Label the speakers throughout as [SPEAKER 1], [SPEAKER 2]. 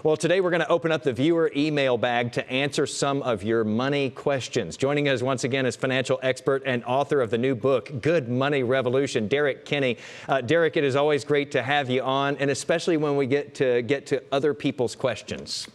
[SPEAKER 1] Well, today we're going to open up the viewer email bag to answer some of your money questions. Joining us once again is financial expert and author of the new book, Good Money Revolution, Derek Kinney. Derek, it is always great to have you on, and especially when we get to other people's questions.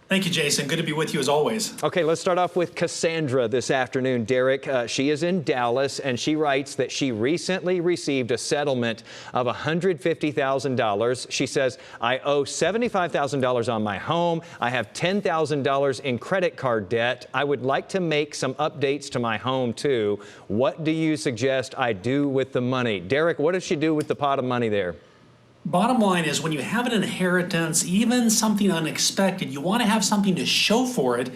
[SPEAKER 2] Thank you, Jason. Good to be with you as always.
[SPEAKER 1] Okay, let's start off with Cassandra this afternoon, Derek. She is in Dallas, and she writes that she recently received a settlement of $150,000. She says, I owe $75,000 on my home. I have $10,000 in credit card debt. I would like to make some updates to my home, too. What do you suggest I do with the money? Derek, what does she do with the pot of money there?
[SPEAKER 2] Bottom line is, when you have an inheritance, even something unexpected, you want to have something to show for it.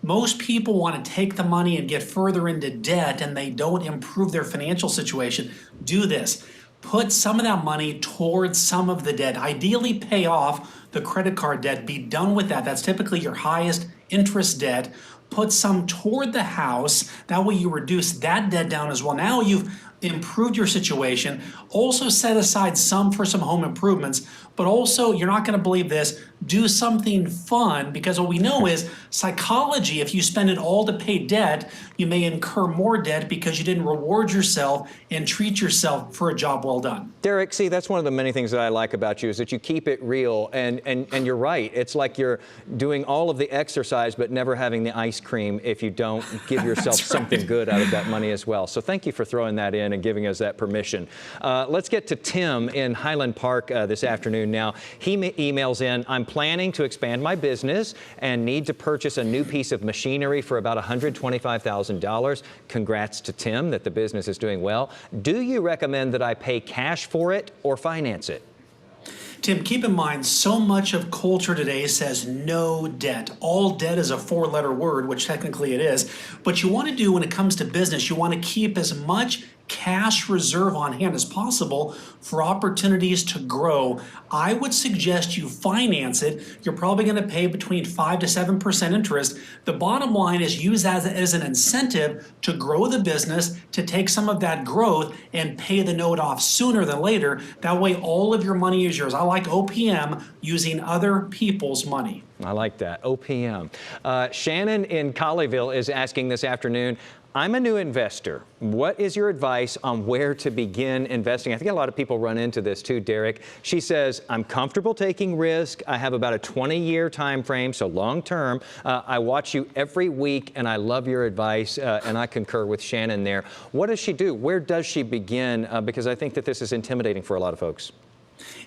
[SPEAKER 2] Most people want to take the money and get further into debt, and they don't improve their financial situation. Do this. Put some of that money towards some of the debt. Ideally, pay off the credit card debt. Be done with that. That's typically your highest interest debt. Put some toward the house. That way you reduce that debt down as well. Now you've improved your situation. Also set aside some for some home improvements, but also, you're not going to believe this, do something fun, because what we know is psychology, if you spend it all to pay debt, you may incur more debt because you didn't reward yourself and treat yourself for a job well done.
[SPEAKER 1] Derek, see, that's one of the many things that I like about you is that you keep it real, and you're right. It's like you're doing all of the exercise but never having the ice cream if you don't give yourself something good out of that money as well. So thank you for throwing that in and giving us that permission. Let's get to Tim in Highland Park this afternoon now. He emails in, I'm planning to expand my business and need to purchase a new piece of machinery for about $125,000. Congrats to Tim that the business is doing well. Do you recommend that I pay cash for it or finance it?
[SPEAKER 2] Tim, keep in mind, so much of culture today says no debt. All debt is a four-letter word, which technically it is. But you want to do when it comes to business, you want to keep as much cash reserve on hand as possible for opportunities to grow. I would suggest you finance it. You're probably going to pay between 5 to 7% interest. The bottom line is use that as an incentive to grow the business, to take some of that growth and pay the note off sooner than later. That way all of your money is yours. I like OPM, using other people's money.
[SPEAKER 1] I like that, OPM. Shannon in Colleyville is asking this afternoon, I'm a new investor. What is your advice on where to begin investing? I think a lot of people run into this too, Derek. She says, I'm comfortable taking risk. I have about a 20-year time frame, so long term. I watch you every week, and I love your advice, and I concur with Shannon there. What does she do? Where does she begin? Because I think that this is intimidating for a lot of folks.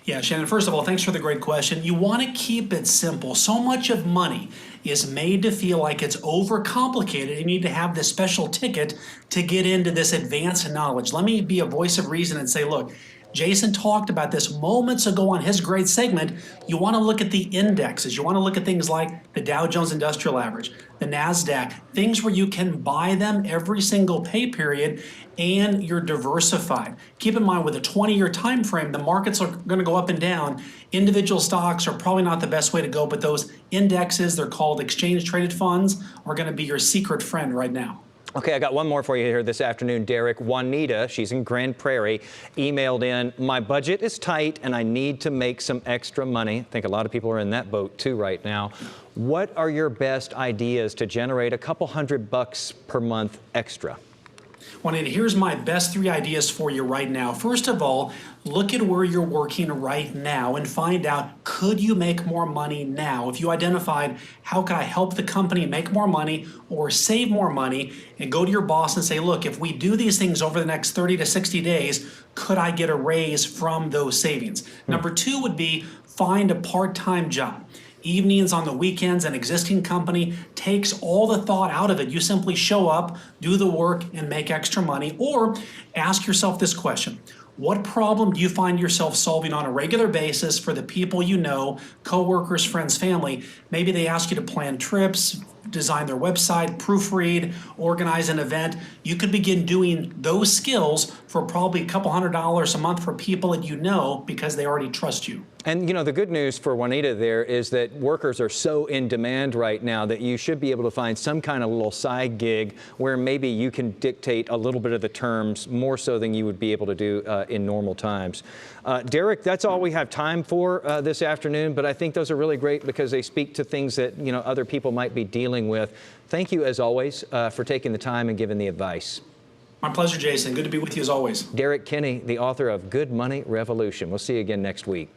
[SPEAKER 2] Yeah, Shannon, first of all, thanks for the great question. You want to keep it simple. So much of money is made to feel like it's overcomplicated. You need to have this special ticket to get into this advanced knowledge. Let me be a voice of reason and say, look, Jason talked about this moments ago on his great segment. You want to look at the indexes. You want to look at things like the Dow Jones Industrial Average, the NASDAQ, things where you can buy them every single pay period and you're diversified. Keep in mind, with a 20-year time frame, the markets are going to go up and down. Individual stocks are probably not the best way to go, but those indexes, they're called exchange-traded funds, are going to be your secret friend right now.
[SPEAKER 1] Okay, I got one more for you here this afternoon, Derek. Juanita, she's in Grand Prairie, emailed in, my budget is tight and I need to make some extra money. I think a lot of people are in that boat too right now. What are your best ideas to generate a couple $100 per month extra?
[SPEAKER 2] Juanita, here's my best 3 ideas for you right now. First of all, look at where you're working right now and find out, could you make more money now? If you identified, how can I help the company make more money or save more money, and go to your boss and say, look, if we do these things over the next 30 to 60 days, could I get a raise from those savings? Number 2 would be find a part-time job. Evenings, on the weekends, an existing company takes all the thought out of it. You simply show up, do the work, and make extra money. Or ask yourself this question. What problem do you find yourself solving on a regular basis for the people you know, coworkers, friends, family? Maybe they ask you to plan trips, design their website, proofread, organize an event. You could begin doing those skills for probably a couple $100 a month for people that you know because they already trust you.
[SPEAKER 1] And the good news for Juanita there is that workers are so in demand right now that you should be able to find some kind of little side gig where maybe you can dictate a little bit of the terms more so than you would be able to do in normal times. Derek, that's all we have time for this afternoon, but I think those are really great because they speak to things that other people might be dealing with. Thank you, as always, for taking the time and giving the advice.
[SPEAKER 2] My pleasure, Jason. Good to be with you as always.
[SPEAKER 1] Derek Kinney, the author of Good Money Revolution. We'll see you again next week.